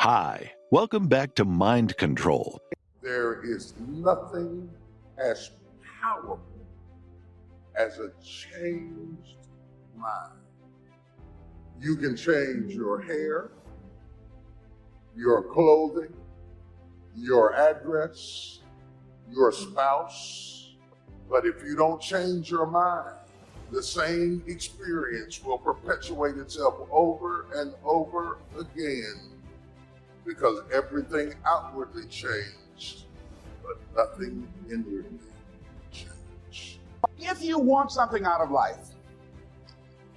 Hi, welcome back to Mind Control. There is nothing as powerful as a changed mind. You can change your hair, your clothing, your address, your spouse, but if you don't change your mind, the same experience will perpetuate itself over and over again because everything outwardly changed, but nothing inwardly changed. If you want something out of life,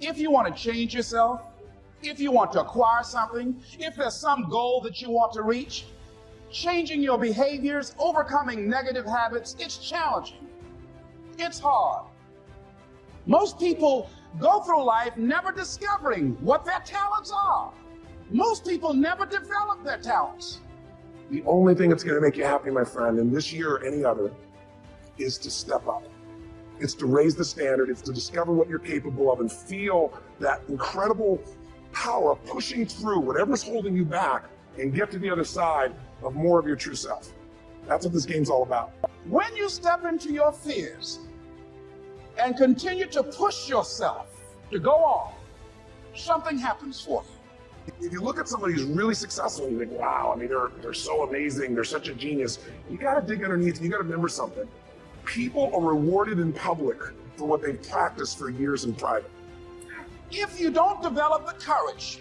if you want to change yourself, if you want to acquire something, if there's some goal that you want to reach, changing your behaviors, overcoming negative habits, it's challenging. It's hard. Most people go through life never discovering what their talents are. Most people never develop their talents. The only thing that's going to make you happy, my friend, in this year or any other, is to step up. It's to raise the standard. It's to discover what you're capable of and feel that incredible power pushing through whatever's holding you back and get to the other side of more of your true self. That's what this game's all about. When you step into your fears and continue to push yourself to go on, something happens for you. If you look at somebody who's really successful, you think, wow, I mean, they're so amazing, they're such a genius. You got to dig underneath, you got to remember something. People are rewarded in public for what they've practiced for years in private. If you don't develop the courage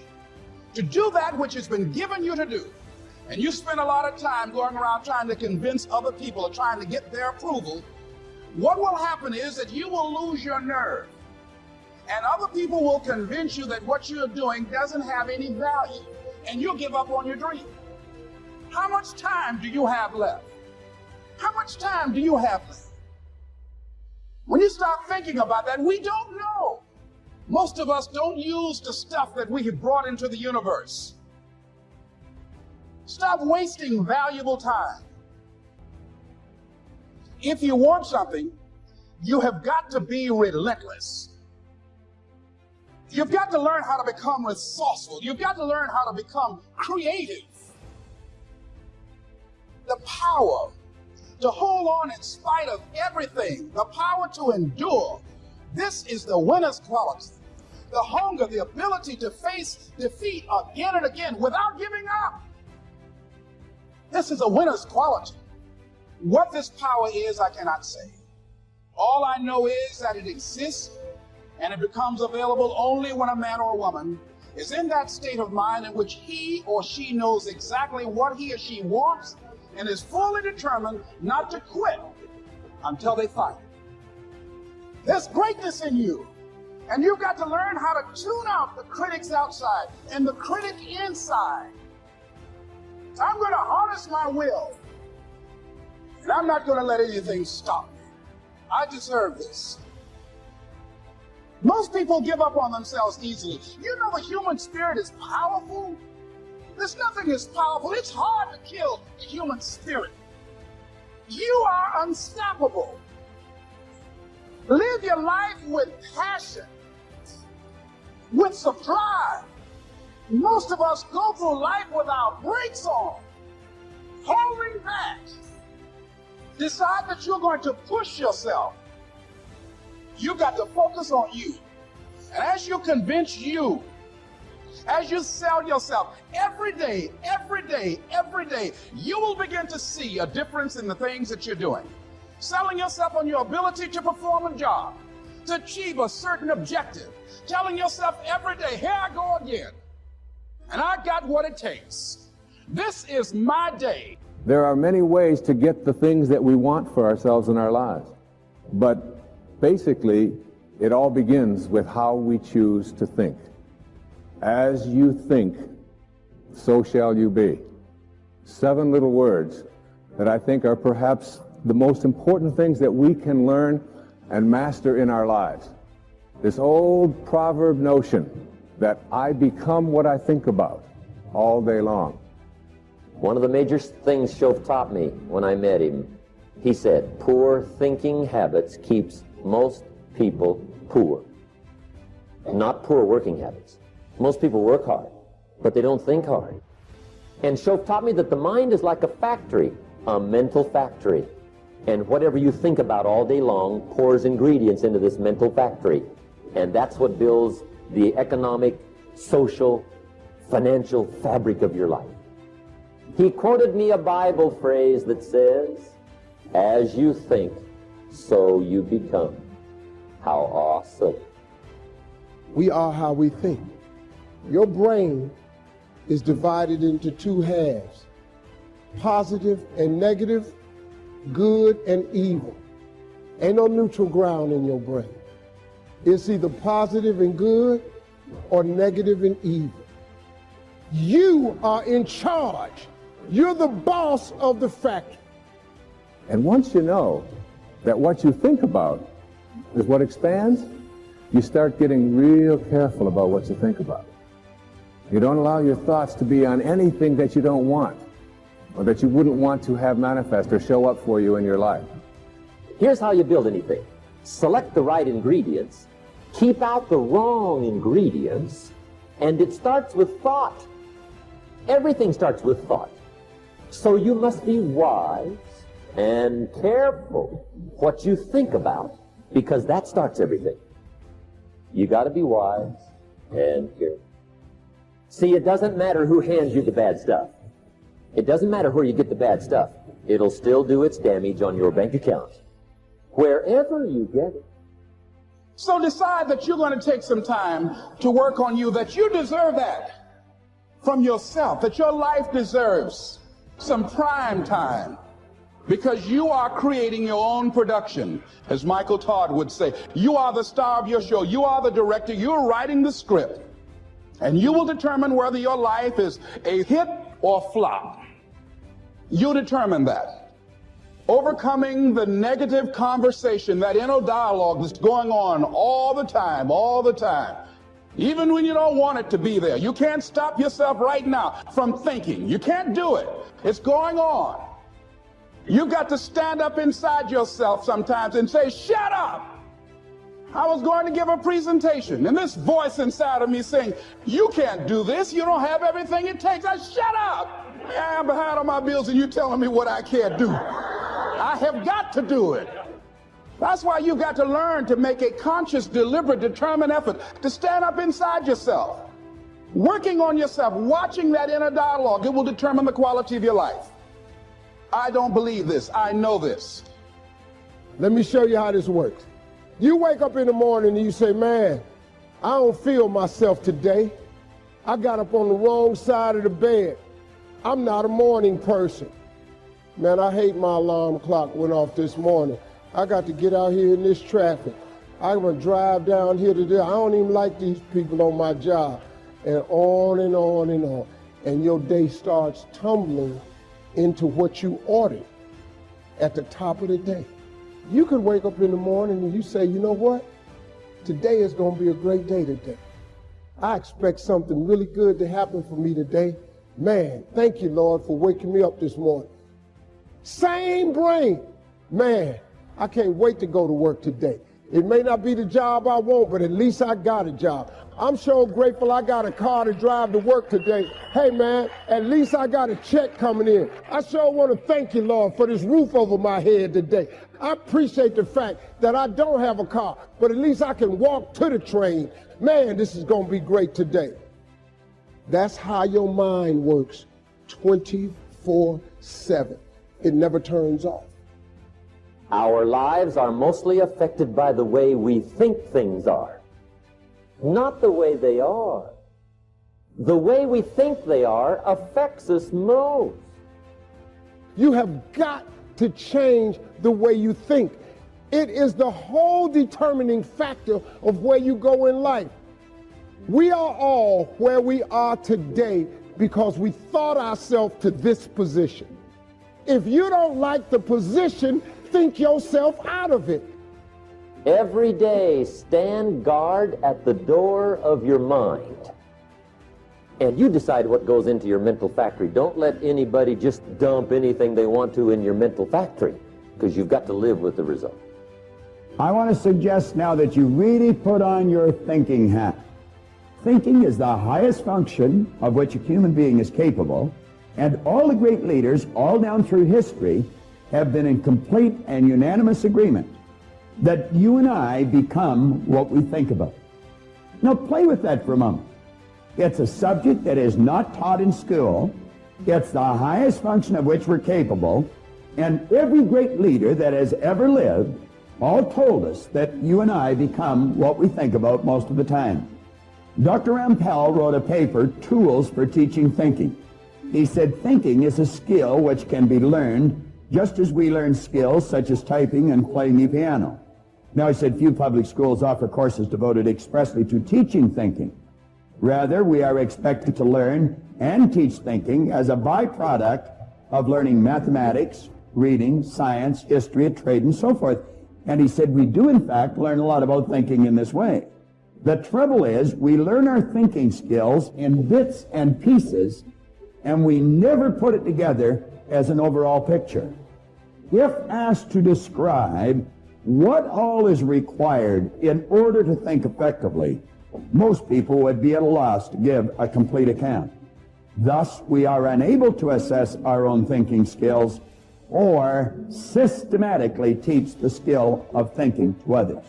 to do that which has been given you to do, and you spend a lot of time going around trying to convince other people or trying to get their approval, what will happen is that you will lose your nerve. And other people will convince you that what you're doing doesn't have any value, and you'll give up on your dream. How much time do you have left? How much time do you have left? When you start thinking about that, we don't know. Most of us don't use the stuff that we have brought into the universe. Stop wasting valuable time. If you want something, you have got to be relentless. You've got to learn how to become resourceful. You've got to learn how to become creative. The power to hold on in spite of everything, the power to endure. This is the winner's quality. The hunger, the ability to face defeat again and again without giving up. This is a winner's quality. What this power is, I cannot say. All I know is that it exists, and it becomes available only when a man or a woman is in that state of mind in which he or she knows exactly what he or she wants and is fully determined not to quit until they find it. There's greatness in you, and you've got to learn how to tune out the critics outside and the critic inside. I'm going to harness my will, and I'm not going to let anything stop me. I deserve this. Most people give up on themselves easily. You know the human spirit is powerful. There's nothing as powerful. It's hard to kill the human spirit. You are unstoppable. Live your life with passion, with surprise. Most of us go through life with our brakes on, holding back. Decide that you're going to push yourself. You got to focus on you. And as you convince you, as you sell yourself every day, you will begin to see a difference in the things that you're doing. Selling yourself on your ability to perform a job, to achieve a certain objective. Telling yourself every day, here I go again. And I got what it takes. This is my day. There are many ways to get the things that we want for ourselves in our lives. But basically, it all begins with how we choose to think. As you think, so shall you be. 7 little words that I think are perhaps the most important things that we can learn and master in our lives. This old proverb notion that I become what I think about all day long. One of the major things Shoaff taught me when I met him, he said, poor thinking habits keeps most people poor. Not poor working habits. Most people work hard, but they don't think hard. And Shoaff taught me that the mind is like a factory, a mental factory. And whatever you think about all day long pours ingredients into this mental factory. And that's what builds the economic, social, financial fabric of your life. He quoted me a Bible phrase that says, "As you think, so you become." How awesome. We are how we think. Your brain is divided into two halves, positive and negative, good and evil. Ain't no neutral ground in your brain. It's either positive and good or negative and evil. You are in charge. You're the boss of the factory. And once you know that what you think about is what expands, you start getting real careful about what you think about. You don't allow your thoughts to be on anything that you don't want, or that you wouldn't want to have manifest or show up for you in your life. Here's how you build anything. Select the right ingredients, keep out the wrong ingredients, and it starts with thought. Everything starts with thought. So you must be wise and careful what you think about, because that starts everything. You got to be wise and careful. See, it doesn't matter who hands you the bad stuff. It doesn't matter where you get the bad stuff. It'll still do its damage on your bank account, wherever you get it. So decide that you're going to take some time to work on you, that you deserve that from yourself, that your life deserves some prime time, because you are creating your own production. As Michael Todd would say, you are the star of your show. You are the director. You're writing the script. And you will determine whether your life is a hit or flop. You determine that. Overcoming the negative conversation, that inner dialogue that's going on all the time, even when you don't want it to be there. You can't stop yourself right now from thinking. You can't do it. It's going on. You got to stand up inside yourself sometimes and say, shut up. I was going to give a presentation, and this voice inside of me saying, you can't do this. You don't have everything it takes. I shut up. I'm behind on my bills, and you're telling me what I can't do. I have got to do it. That's why you got to learn to make a conscious, deliberate, determined effort to stand up inside yourself. Working on yourself, watching that inner dialogue, it will determine the quality of your life. I don't believe this. I know this. Let me show you how this works. You wake up in the morning and you say, man, I don't feel myself today. I got up on the wrong side of the bed. I'm not a morning person. Man, I hate my alarm clock went off this morning. I got to get out here in this traffic. I'm going to drive down here to there. I don't even like these people on my job. And on and on and on. And your day starts tumbling into what you ordered at the top of the day. You could wake up in the morning and you say, you know what? Today is going to be a great day today. I expect something really good to happen for me today. Man, thank you, Lord, for waking me up this morning. Same brain. Man, I can't wait to go to work today. It may not be the job I want, but at least I got a job. I'm so grateful I got a car to drive to work today. Hey, man, at least I got a check coming in. I sure want to thank you, Lord, for this roof over my head today. I appreciate the fact that I don't have a car, but at least I can walk to the train. Man, this is going to be great today. That's how your mind works 24/7. It never turns off. Our lives are mostly affected by the way we think things are, not the way they are. The way we think they are affects us most. You have got to change the way you think. It is the whole determining factor of where you go in life. We are all where we are today because we thought ourselves to this position. If you don't like the position, think yourself out of it. Every day, stand guard at the door of your mind. And you decide what goes into your mental factory. Don't let anybody just dump anything they want to in your mental factory, because you've got to live with the result. I want to suggest now that you really put on your thinking hat. Thinking is the highest function of which a human being is capable, And all the great leaders, all down through history, have been in complete and unanimous agreement that you and I become what we think about. Now play with that for a moment. It's a subject that is not taught in school. It's the highest function of which we're capable. And every great leader that has ever lived all told us that you and I become what we think about most of the time. Dr. Rampell wrote a paper, Tools for Teaching Thinking. He said thinking is a skill which can be learned just as we learn skills such as typing and playing the piano. Now, he said few public schools offer courses devoted expressly to teaching thinking. Rather, we are expected to learn and teach thinking as a byproduct of learning mathematics, reading, science, history, trade, and so forth. And he said we do, in fact, learn a lot about thinking in this way. The trouble is, we learn our thinking skills in bits and pieces, and we never put it together as an overall picture. If asked to describe what all is required in order to think effectively, most people would be at a loss to give a complete account. Thus, we are unable to assess our own thinking skills or systematically teach the skill of thinking to others.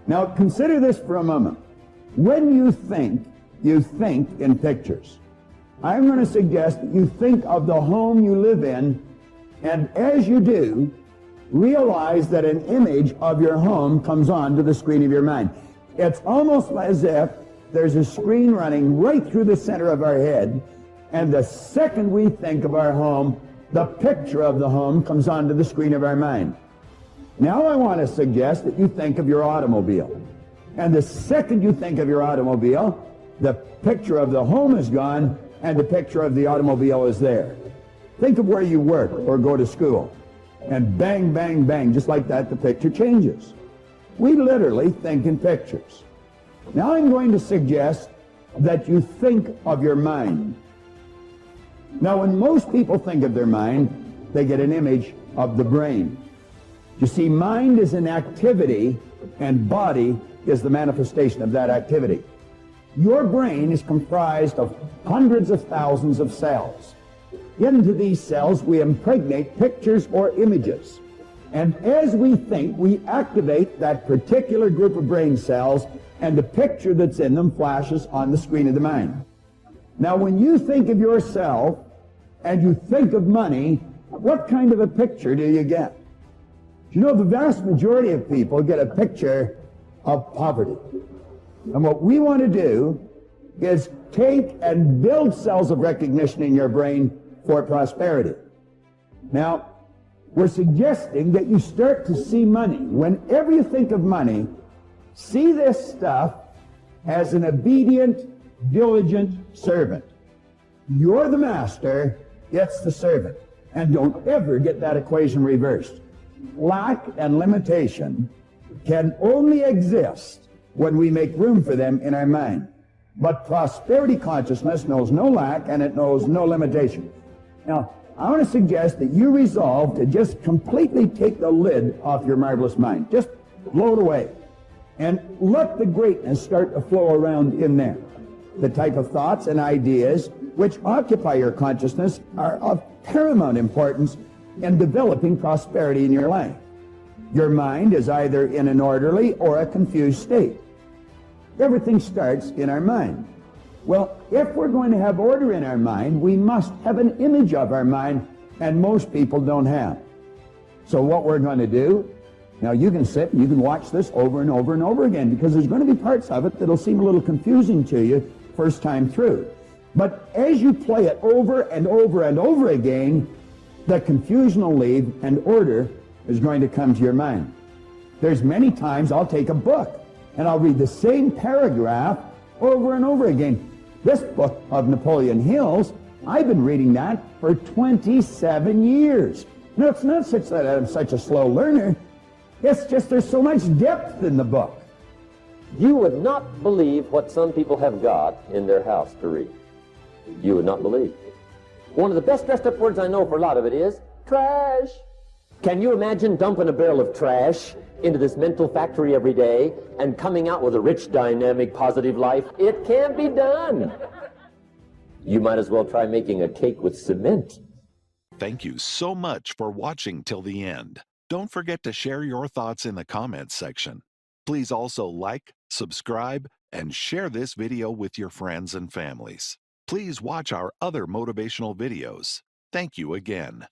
Now, consider this for a moment. When you think in pictures. I'm going to suggest that you think of the home you live in, and as you do, realize that an image of your home comes onto the screen of your mind. It's almost as if there's a screen running right through the center of our head, and the second we think of our home, the picture of the home comes onto the screen of our mind. Now I want to suggest that you think of your automobile. And the second you think of your automobile, the picture of the home is gone, and the picture of the automobile is there. Think of where you work or go to school. And bang, bang, bang, just like that, the picture changes. We literally think in pictures. Now I'm going to suggest that you think of your mind. Now, when most people think of their mind, they get an image of the brain. You see, mind is an activity, and body is the manifestation of that activity. Your brain is comprised of hundreds of thousands of cells. Into these cells, we impregnate pictures or images. And as we think, we activate that particular group of brain cells, and the picture that's in them flashes on the screen of the mind. Now, when you think of yourself and you think of money, what kind of a picture do you get? You know, the vast majority of people get a picture of poverty. And what we want to do is take and build cells of recognition in your brain for prosperity. Now, we're suggesting that you start to see money. Whenever you think of money, see this stuff as an obedient, diligent servant. You're the master, it's the servant. And don't ever get that equation reversed. Lack and limitation can only exist when we make room for them in our mind. But prosperity consciousness knows no lack and it knows no limitation. Now, I want to suggest that you resolve to just completely take the lid off your marvelous mind. Just blow it away. And let the greatness start to flow around in there. The type of thoughts and ideas which occupy your consciousness are of paramount importance in developing prosperity in your life. Your mind is either in an orderly or a confused state. Everything starts in our mind. Well, if we're going to have order in our mind, we must have an image of our mind, and most people don't have. So what we're going to do, now you can sit and you can watch this over and over and over again, because there's going to be parts of it that'll seem a little confusing to you first time through. But as you play it over and over and over again, the confusion will leave and order is going to come to your mind. There's many times I'll take a book and I'll read the same paragraph over and over again. This book of Napoleon Hill's, I've been reading that for 27 years. Now, it's not such that I'm such a slow learner. It's just there's so much depth in the book. You would not believe what some people have got in their house to read. You would not believe. One of the best dressed up words I know for a lot of it is trash. Can you imagine dumping a barrel of trash into this mental factory every day and coming out with a rich, dynamic, positive life? It can't be done. You might as well try making a cake with cement. Thank you so much for watching till the end. Don't forget to share your thoughts in the comments section. Please also like, subscribe, and share this video with your friends and families. Please watch our other motivational videos. Thank you again.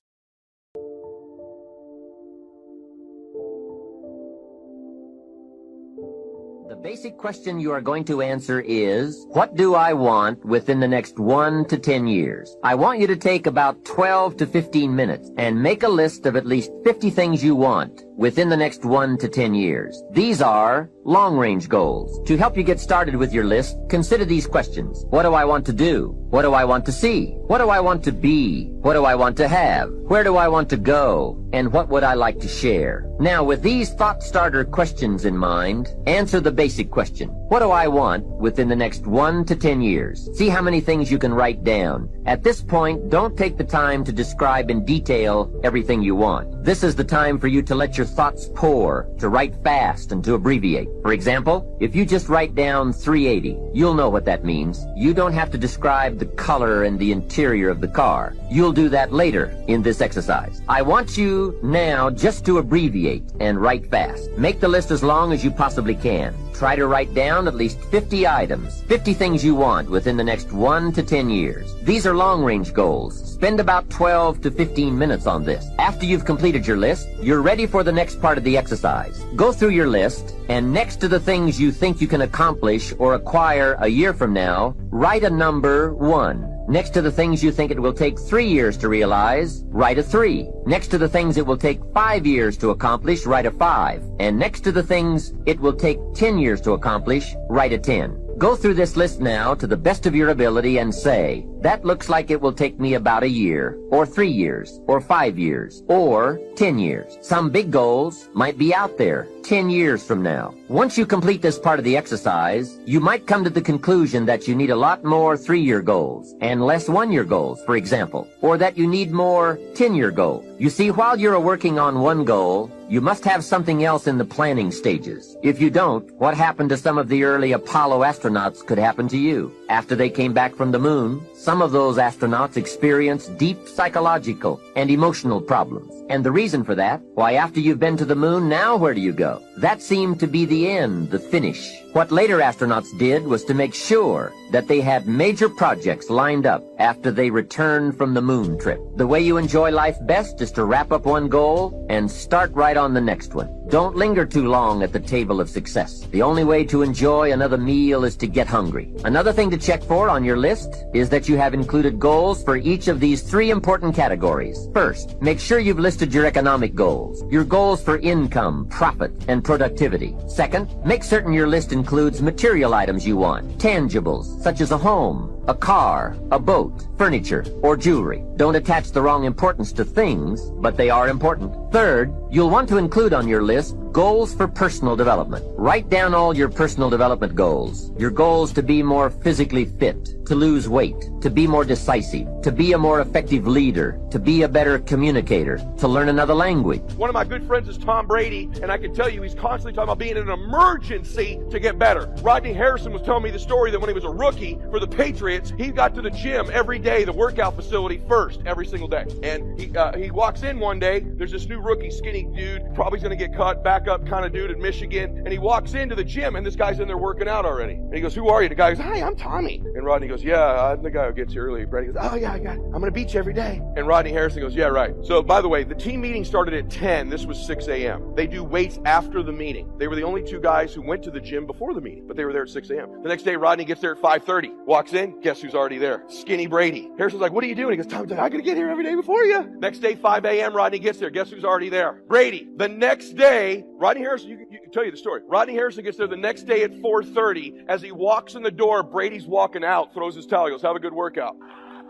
The basic question you are going to answer is, what do I want within the next 1 to 10 years? I want you to take about 12 to 15 minutes and make a list of at least 50 things you want within the next 1 to 10 years. These are long-range goals. To help you get started with your list, consider these questions. What do I want to do? What do I want to see? What do I want to be? What do I want to have? Where do I want to go? And what would I like to share? Now, with these thought starter questions in mind, answer the basic question. What do I want within the next 1 to 10 years? See how many things you can write down. At this point, don't take the time to describe in detail everything you want. This is the time for you to let your thoughts pour, to write fast and to abbreviate. For example, if you just write down 380, you'll know what that means. You don't have to describe the color and the interior of the car. You'll do that later in this exercise. I want you now just to abbreviate and write fast. Make the list as long as you possibly can. Try to write down at least 50 items, 50 things you want within the next 1 to 10 years. These are long-range goals. Spend about 12 to 15 minutes on this. After you've completed your list, you're ready for the next part of the exercise. Go through your list, and next to the things you think you can accomplish or acquire a year from now, write a number 1. Next to the things you think it will take 3 years to realize, write a 3. Next to the things it will take 5 years to accomplish, write a 5. And next to the things it will take 10 years to accomplish, write a 10. Go through this list now to the best of your ability and say, that looks like it will take me about a year, or 3 years, or 5 years, or 10 years. Some big goals might be out there 10 years from now. Once you complete this part of the exercise, you might come to the conclusion that you need a lot more 3-year goals and less 1-year goals, for example, or that you need more 10-year goals. You see, while you're working on one goal, you must have something else in the planning stages. If you don't, what happened to some of the early Apollo astronauts could happen to you. After they came back from the moon, some of those astronauts experienced deep psychological and emotional problems. And the reason for that, why, after you've been to the moon, now where do you go? That seemed to be the end, the finish. What later astronauts did was to make sure that they had major projects lined up after they returned from the moon trip. The way you enjoy life best is to wrap up one goal and start right on the next one. Don't linger too long at the table of success. The only way to enjoy another meal is to get hungry. Another thing to check for on your list is that you have included goals for each of these 3 important categories. First, make sure you've listed your economic goals, your goals for income, profit, and productivity. Second, make certain your list includes material items you want, tangibles, such as a home, a car, a boat, furniture, or jewelry. Don't attach the wrong importance to things, but they are important. Third, you'll want to include on your list goals for personal development. Write down all your personal development goals. Your goals to be more physically fit, to lose weight, to be more decisive, to be a more effective leader, to be a better communicator, to learn another language. One of my good friends is Tom Brady, and I can tell you he's constantly talking about being in an emergency to get better. Rodney Harrison was telling me the story that when he was a rookie for the Patriots, he got to the gym every day, the workout facility first, every single day. And he walks in one day, there's this new rookie, skinny dude, probably going to get cut, backup kind of dude in Michigan, and he walks into the gym, and this guy's in there working out already. And he goes, "Who are you?" The guy goes, "Hi, I'm Tommy." And Rodney goes, "Yeah, I'm the guy who gets here early." Brady goes, "Oh yeah, I'm going to beat you every day." And Rodney Harrison goes, "Yeah, right." So by the way, the team meeting started at 10. This was 6 a.m. They do weights after the meeting. They were the only 2 guys who went to the gym before the meeting, but they were there at 6 a.m. The next day, Rodney gets there at 5:30. Walks in, guess who's already there? Skinny Brady. Harrison's like, "What are you doing?" He goes, "Tommy, I gotta get here every day before you." Next day, 5 a.m., Rodney gets there. Guess who's already there? Brady. The next day, Rodney Harrison, you can tell you the story. Rodney Harrison gets there the next day at 4:30. As he walks in the door, Brady's walking out, throws his towel. He goes, "Have a good workout."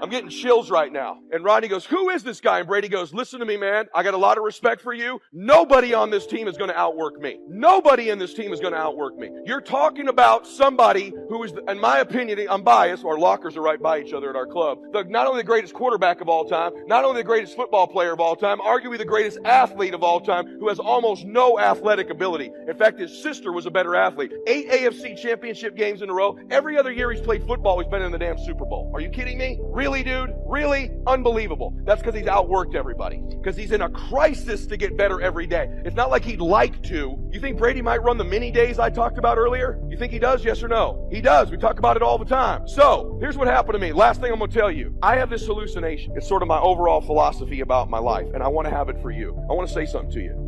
I'm getting chills right now. And Rodney goes, who is this guy? And Brady goes, listen to me, man. I got a lot of respect for you. Nobody on this team is going to outwork me. Nobody in this team is going to outwork me. You're talking about somebody who is, in my opinion, I'm biased. Our lockers are right by each other at our club. Not only the greatest quarterback of all time, not only the greatest football player of all time, arguably the greatest athlete of all time, who has almost no athletic ability. In fact, his sister was a better athlete. 8 AFC championship games in a row. Every other year he's played football, he's been in the damn Super Bowl. Are you kidding me? Really, dude? Really? Unbelievable. That's because he's outworked everybody. Because he's in a crisis to get better every day. It's not like he'd like to. You think Brady might run the mini days I talked about earlier? You think he does? Yes or no? He does. We talk about it all the time. So, here's what happened to me. Last thing I'm going to tell you. I have this hallucination. It's sort of my overall philosophy about my life, and I want to have it for you. I want to say something to you.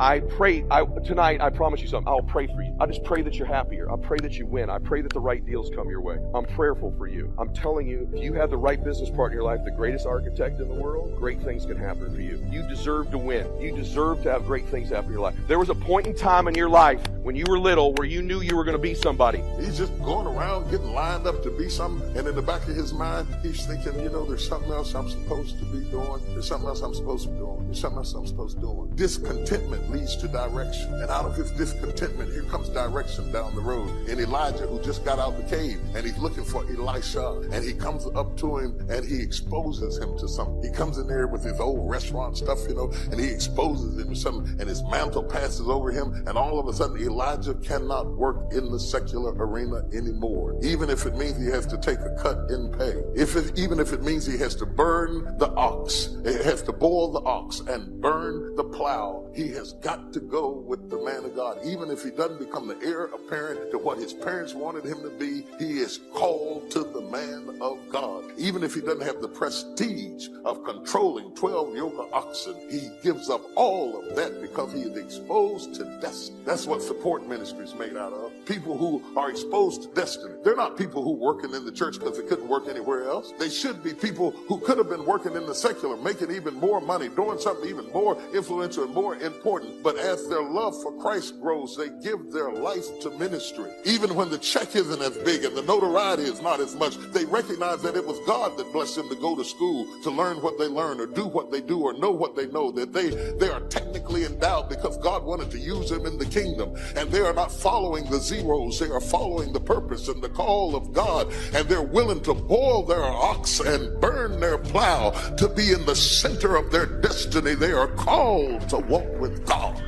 Tonight, I promise you something. I'll pray for you. I just pray that you're happier. I pray that you win. I pray that the right deals come your way. I'm prayerful for you. I'm telling you, if you have the right business partner in your life, the greatest architect in the world, great things can happen for you. You deserve to win. You deserve to have great things happen in your life. There was a point in time in your life when you were little where you knew you were going to be somebody. He's just going around getting lined up to be something, and in the back of his mind, he's thinking, there's something else I'm supposed to be doing. There's something else I'm supposed to be doing. There's something else I'm supposed to be doing. Discontentment leads to direction. And out of his discontentment, here comes direction down the road. And Elijah, who just got out the cave, and he's looking for Elisha, and he comes up to him, and he exposes him to something. He comes in there with his old restaurant stuff, and he exposes him to something, and his mantle passes over him, and all of a sudden, Elijah cannot work in the secular arena anymore. Even if it means he has to take a cut in pay. Even if it means he has to burn the ox, he has to boil the ox and burn the plow, he has got to go with the man of God. Even if he doesn't become the heir apparent to what his parents wanted him to be, he is called to the man of God. Even if he doesn't have the prestige of controlling 12 yoke of oxen, he gives up all of that because he is exposed to destiny. That's what support ministry is made out of. People who are exposed to destiny. They're not people who are working in the church because they couldn't work anywhere else. They should be people who could have been working in the secular, making even more money, doing something even more influential and more important. But as their love for Christ grows, they give their life to ministry. Even when the check isn't as big and the notoriety is not as much, they recognize that it was God that blessed them to go to school, to learn what they learn, or do what they do, or know what they know, that they are technically endowed because God wanted to use them in the kingdom. And they are not following the zeros, they are following the purpose and the call of God. And they're willing to boil their ox and burn their plow to be in the center of their destiny. They are called to walk with God.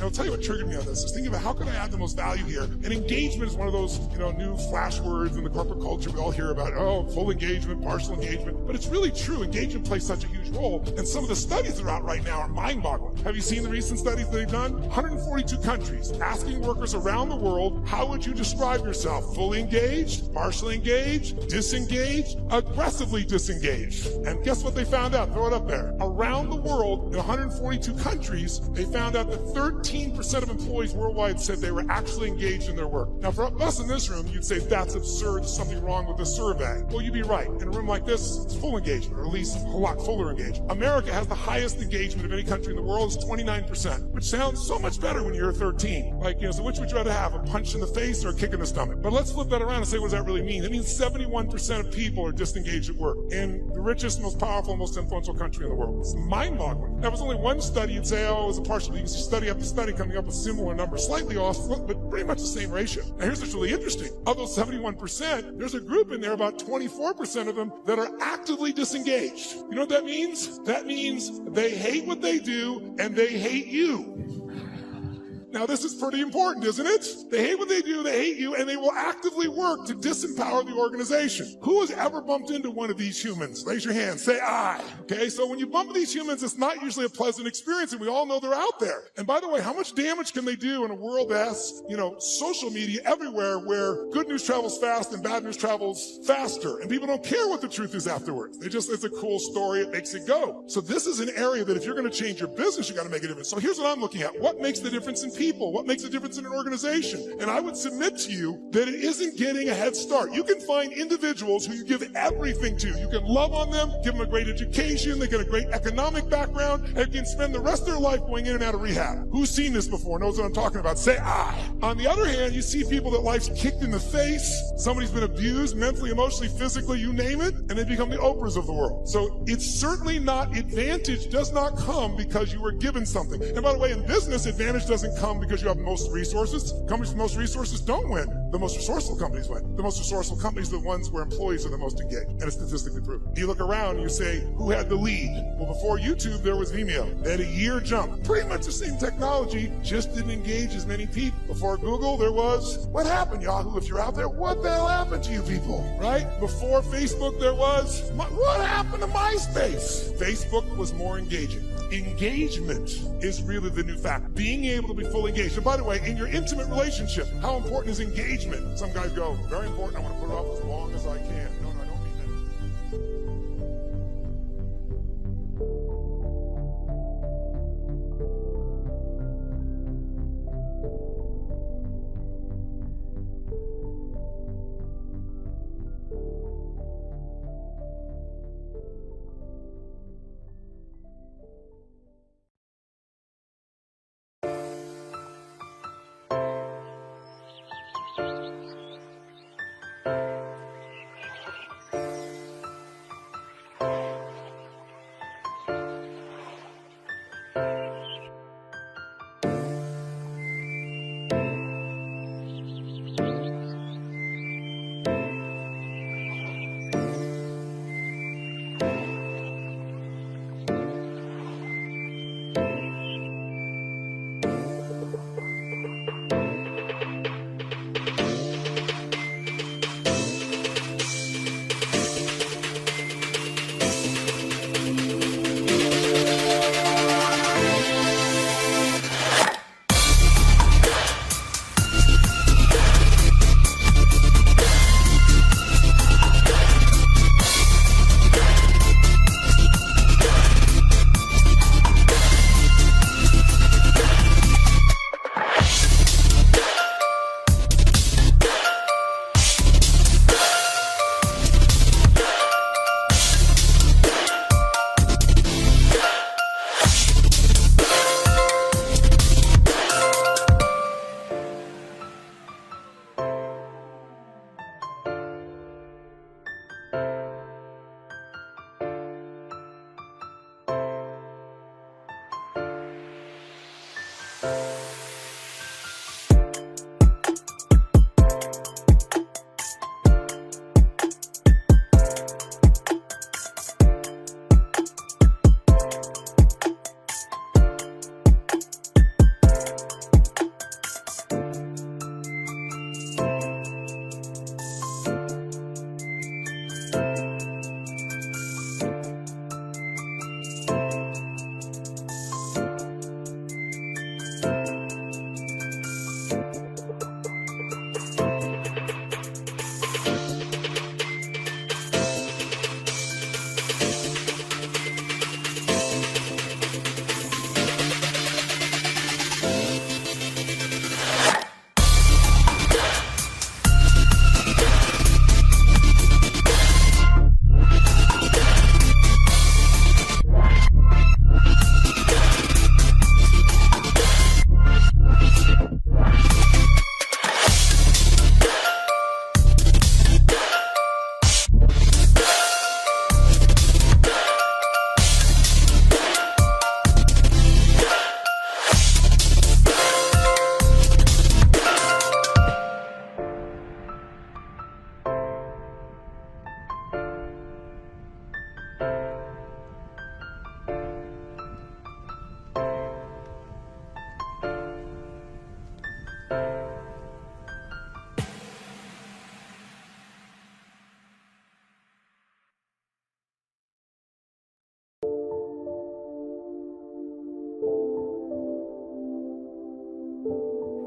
I'll tell you what triggered me on this is thinking about how can I add the most value here. And engagement is one of those, new flash words in the corporate culture we all hear about. Oh, full engagement, partial engagement. But it's really true. Engagement plays such a huge role. And some of the studies that are out right now are mind-boggling. Have you seen the recent studies that they've done? 142 countries asking workers around the world, how would you describe yourself? Fully engaged, partially engaged, disengaged, aggressively disengaged. And guess what they found out? Throw it up there. Around the world, in 142 countries, they found out that 13% of employees worldwide said they were actually engaged in their work. Now, for us in this room, you'd say that's absurd. There's something wrong with the survey. Well, you'd be right. In a room like this, it's full engagement, or at least a lot fuller engagement. America has the highest engagement of any country in the world. It's 29%, which sounds so much better when you're 13. So which would you rather have, a punch in the face or a kick in the stomach? But let's flip that around and say, what does that really mean? It means 71% of people are disengaged at work in the richest, most powerful, most influential country in the world. It's mind-boggling. There was only one study you'd say, it was a partial. You can see study after study coming up with similar numbers, slightly off, but pretty much the same ratio. Now, here's what's really interesting. Of those 71%, there's a group in there, about 24% of them, that are actively disengaged. You know what that means? That means they hate what they do and they hate you. Now, this is pretty important, isn't it? They hate what they do, they hate you, and they will actively work to disempower the organization. Who has ever bumped into one of these humans? Raise your hand. Say I. Okay, so when you bump into these humans, it's not usually a pleasant experience, and we all know they're out there. And by the way, how much damage can they do in a world that has, social media everywhere where good news travels fast and bad news travels faster, and people don't care what the truth is afterwards. It's a cool story, it makes it go. So this is an area that if you're going to change your business, you got to make a difference. So here's what I'm looking at. What makes the difference in people? people? What makes a difference in an organization? And I would submit to you that it isn't getting a head start. You can find individuals who you give everything to. You can love on them, give them a great education, they get a great economic background, and can spend the rest of their life going in and out of rehab. Who's seen this before, knows what I'm talking about? Say I. On the other hand, you see people that life's kicked in the face, somebody's been abused mentally, emotionally, physically, you name it, and they become the Oprahs of the world. So it's certainly not, advantage does not come because you were given something. And by the way, in business, advantage doesn't come because you have most resources. Companies with most resources don't win. The most resourceful companies win. The most resourceful companies are the ones where employees are the most engaged. And it's statistically proven. You look around and you say, who had the lead? Well, before YouTube, there was Vimeo. They had a year jump. Pretty much the same technology, just didn't engage as many people. Before Google, there was, what happened, Yahoo? If you're out there, what the hell happened to you people, right? Before Facebook, there was, what happened to MySpace? Facebook was more engaging. Engagement is really the new fact. Being able to be fully engaged. And by the way, in your intimate relationship, how important is engagement? Some guys go, very important, I want to put it off as long as I can. No, I don't mean that.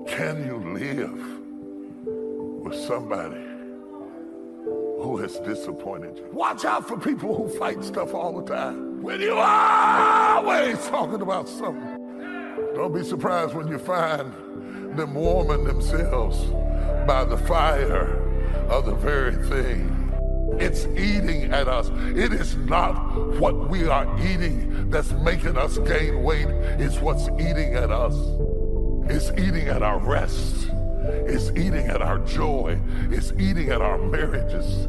Can you live with somebody who has disappointed you? Watch out for people who fight stuff all the time. When you are always talking about something Don't be surprised when you find them warming themselves by the fire of the very thing. It's eating at us. It is not what we are eating that's making us gain weight. It's what's eating at us. It's eating at our rest. It's eating at our joy. It's eating at our marriages.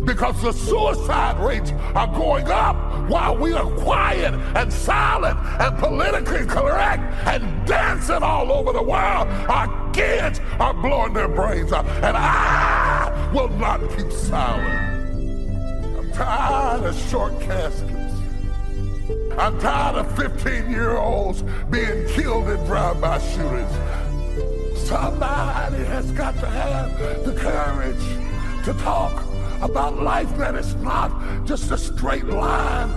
Because the suicide rates are going up while we are quiet and silent and politically correct and dancing all over the world. Our kids are blowing their brains out, and I will not keep silent. I'm tired of short caskets. I'm tired of 15-year-olds being killed in drive-by shootings. Somebody has got to have the courage to talk about life that is not just a straight line,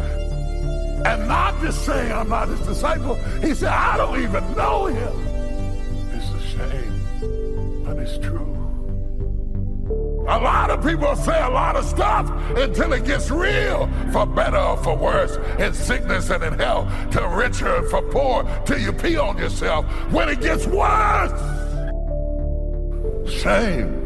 and not just saying I'm not his disciple. He said, I don't even know him. It's a shame, but it's true. A lot of people say a lot of stuff until it gets real, for better or for worse, in sickness and in health, to richer and for poor, till you pee on yourself. When it gets worse, shame.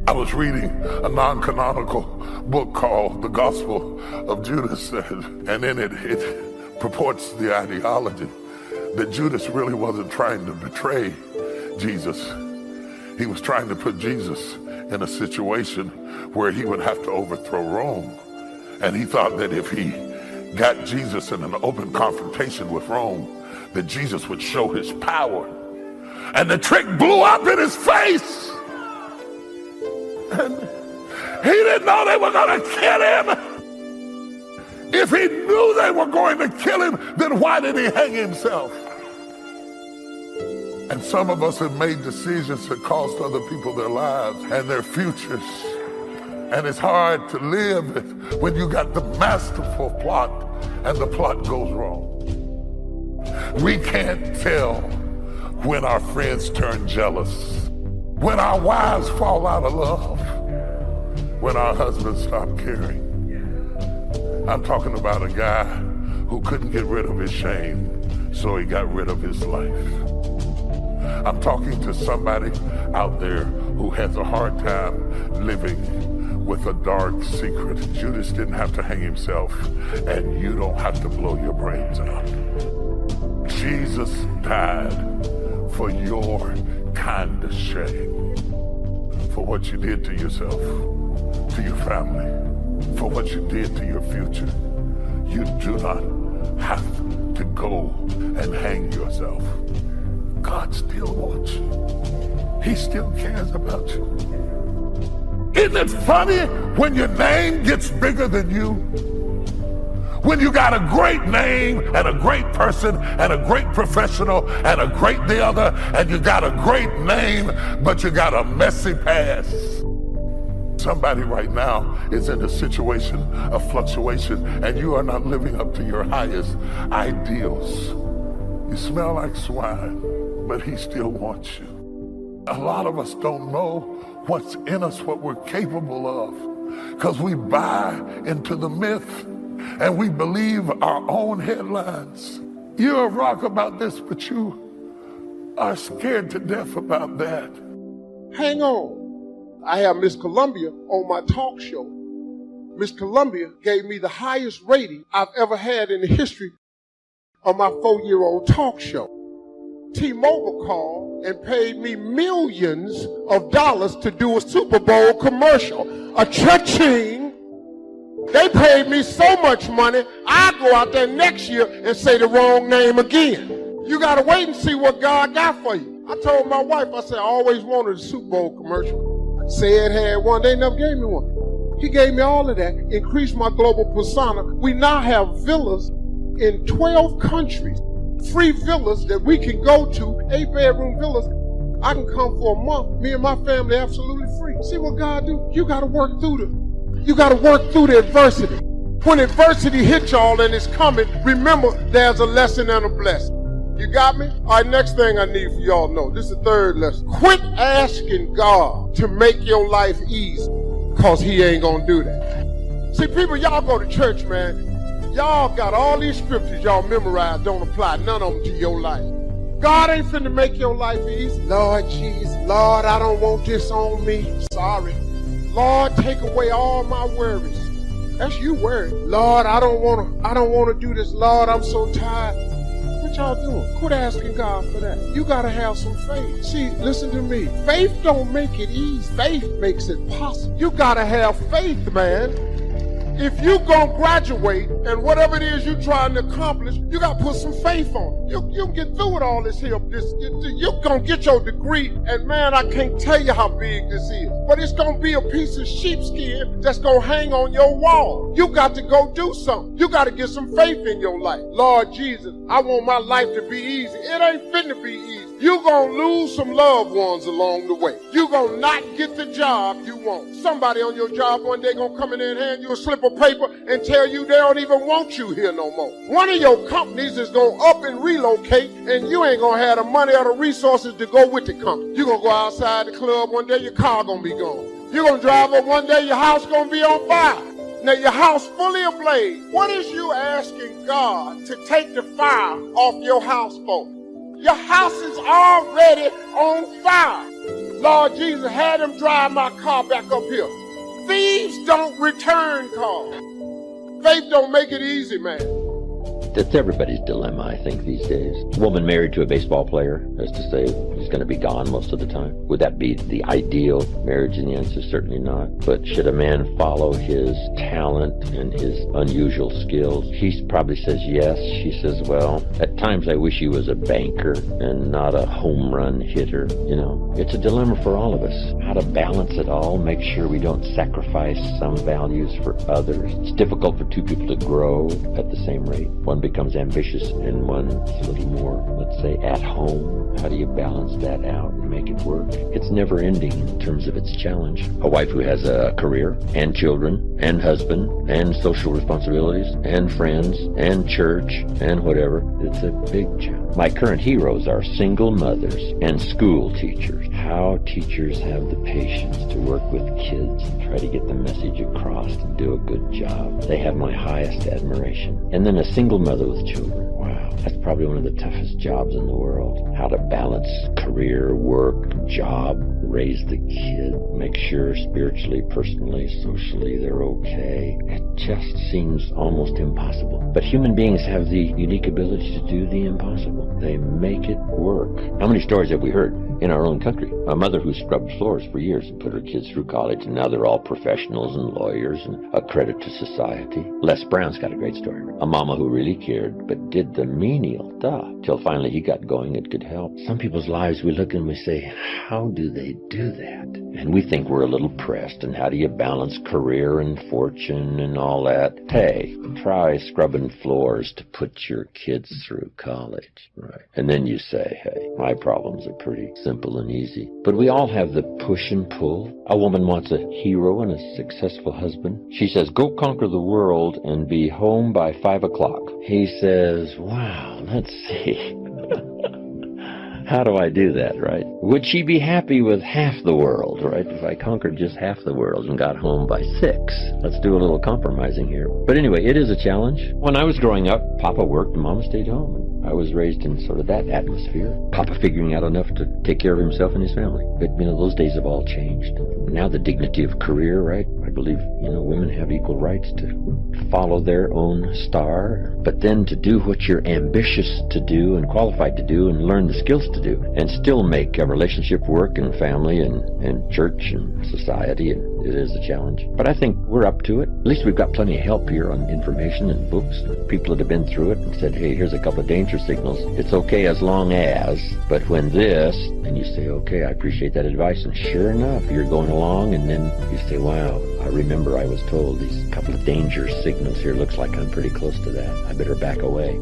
I was reading a non-canonical book called The Gospel of Judas, and in it purports the ideology that Judas really wasn't trying to betray Jesus. He was trying to put Jesus in a situation where he would have to overthrow Rome. And he thought that if he got Jesus in an open confrontation with Rome, that Jesus would show his power. And the trick blew up in his face. And he didn't know they were going to kill him. If he knew they were going to kill him, then why did he hang himself? And some of us have made decisions that cost other people their lives and their futures. And it's hard to live when you got the masterful plot and the plot goes wrong. We can't tell when our friends turn jealous, when our wives fall out of love, when our husbands stop caring. I'm talking about a guy who couldn't get rid of his shame, so he got rid of his life. I'm talking to somebody out there who has a hard time living with a dark secret. Judas didn't have to hang himself, and you don't have to blow your brains out. Jesus died for your kind of shame, for what you did to yourself, to your family, for what you did to your future. You do not have to go and hang yourself. God still wants you. He still cares about you. Isn't it funny when your name gets bigger than you? When you got a great name and a great person and a great professional and a great the other, and you got a great name, but you got a messy past. Somebody right now is in a situation of fluctuation, and you are not living up to your highest ideals. You smell like swine, but he still wants you. A lot of us don't know what's in us, what we're capable of, because we buy into the myth. And we believe our own headlines. You're a rock about this, but you are scared to death about that. Hang on. I have Miss Columbia on my talk show. Miss Columbia gave me the highest rating I've ever had in the history of my 4-year-old talk show. T-Mobile called and paid me millions of dollars to do a Super Bowl commercial. A cha-ching. They paid me so much money, I go out there next year and say the wrong name again. You got to wait and see what God got for you. I told my wife, I said, I always wanted a Super Bowl commercial. Said had one, they never gave me one. He gave me all of that, increased my global persona. We now have villas in 12 countries, free villas that we can go to, 8-bedroom villas. I can come for a month, me and my family absolutely free. See what God do? You got to work through the adversity. When adversity hits y'all and it's coming, remember there's a lesson and a blessing. You got me? All right, next thing I need for y'all to know, this is the third lesson. Quit asking God to make your life easy, because he ain't gonna do that. See, people, y'all go to church, man. Y'all got all these scriptures y'all memorized, don't apply none of them to your life. God ain't finna make your life easy. Lord Jesus, Lord, I don't want this on me. Sorry. Lord, take away all my worries. That's you worried. Lord, I don't wanna do this. Lord, I'm so tired. What y'all doing? Quit asking God for that. You gotta have some faith. See, listen to me. Faith don't make it easy. Faith makes it possible. You gotta have faith, man. If you gonna graduate and whatever it is you're trying to accomplish, you gotta put some faith on it. You can get through with all this here. You're gonna get your degree, and man, I can't tell you how big this is. But it's gonna be a piece of sheepskin that's gonna hang on your wall. You got to go do something. You gotta get some faith in your life. Lord Jesus, I want my life to be easy. It ain't finna be easy. You're gonna lose some loved ones along the way. You're gonna not get the job you want. Somebody on your job one day gonna come in there and hand you a slip of paper and tell you they don't even want you here no more. One of your companies is gonna up and relocate, and you ain't gonna have the money or the resources to go with the company. You're gonna go outside the club one day, your car gonna be gone. You're gonna drive up one day, your house gonna be on fire. Now your house fully ablaze. What is you asking God to take the fire off your house for? Your house is already on fire. Lord Jesus, had them drive my car back up here. Thieves don't return cars. Faith don't make it easy, man. That's everybody's dilemma, I think, these days. A woman married to a baseball player, as to say, he's going to be gone most of the time. Would that be the ideal marriage? And the answer is certainly not. But should a man follow his talent and his unusual skills? He probably says yes. She says, well, at times I wish he was a banker and not a home run hitter. You know, it's a dilemma for all of us. How to balance it all, make sure we don't sacrifice some values for others. It's difficult for two people to grow at the same rate. One becomes ambitious and one's a little more, let's say, at home. How do you balance that out and make it work? It's never ending in terms of its challenge. A wife who has a career and children and husband and social responsibilities and friends and church and whatever, it's a big challenge. My current heroes are single mothers and school teachers. How teachers have the patience to work with kids and try to get the message across and do a good job. They have my highest admiration. And then a single mother with children. Wow, that's probably one of the toughest jobs in the world. How to balance career, work, job, raise the kid, make sure spiritually, personally, socially they're okay. It just seems almost impossible. But human beings have the unique ability to do the impossible. They make it work. How many stories have we heard in our own country? A mother who scrubbed floors for years and put her kids through college, and now they're all professionals and lawyers and a credit to society. Les Brown's got a great story. A mama who really cared, but did the menial stuff till finally he got going and could help. Some people's lives, we look and we say, how do they do that? And we think we're a little pressed, and how do you balance career and fortune and all that? Hey, try scrubbing floors to put your kids through college, right? And then you say, hey, my problems are pretty simple and easy. But we all have the push and pull. A woman wants a hero and a successful husband. She says, go conquer the world and be home by 5 o'clock. He says, wow, let's see. How do I do that, right? Would she be happy with half the world, right? If I conquered just half the world and got home by 6. Let's do a little compromising here. But anyway, it is a challenge. When I was growing up, Papa worked and Mama stayed home. I was raised in sort of that atmosphere. Papa figuring out enough to take care of himself and his family. But, those days have all changed. Now the dignity of career, right? I believe, women have equal rights to follow their own star. But then to do what you're ambitious to do and qualified to do and learn the skills to do and still make a relationship work and family and church and society, and it is a challenge. But I think we're up to it. At least we've got plenty of help here on information and books. People that have been through it and said, hey, here's a couple of danger signals. It's okay as long as, but when this, and you say, okay, I appreciate that advice. And sure enough, you're going along and then you say, wow, I remember I was told these couple of danger signals here. Looks like I'm pretty close to that. I better back away.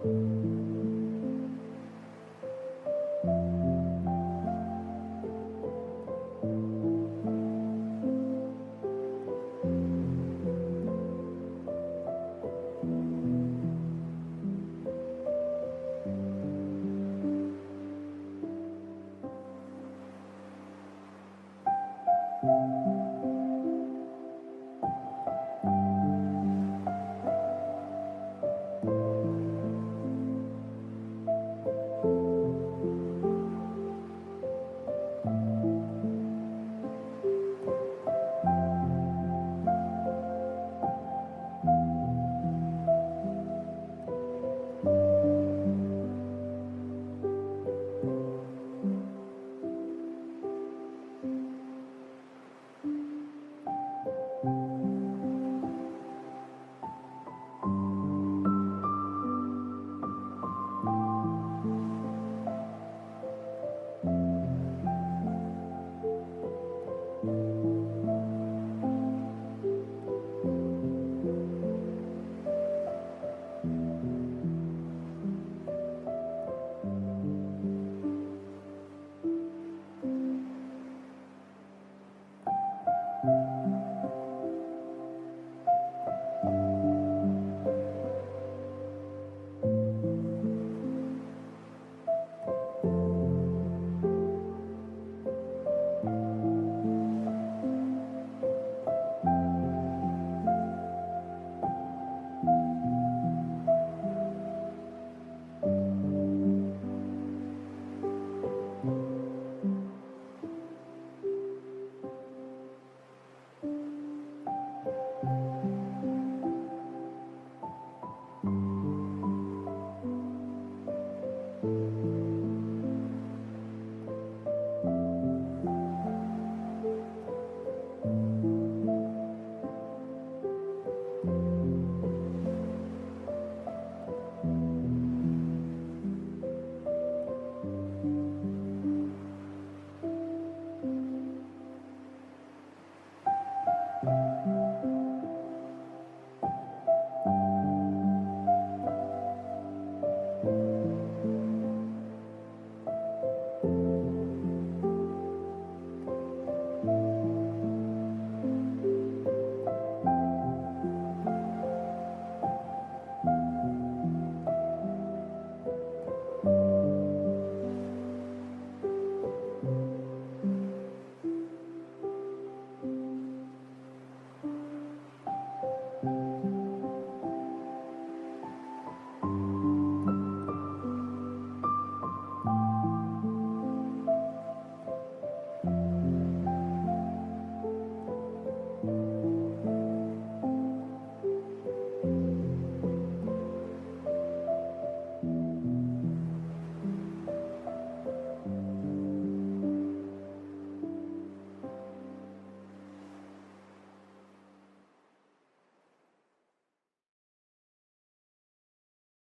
you.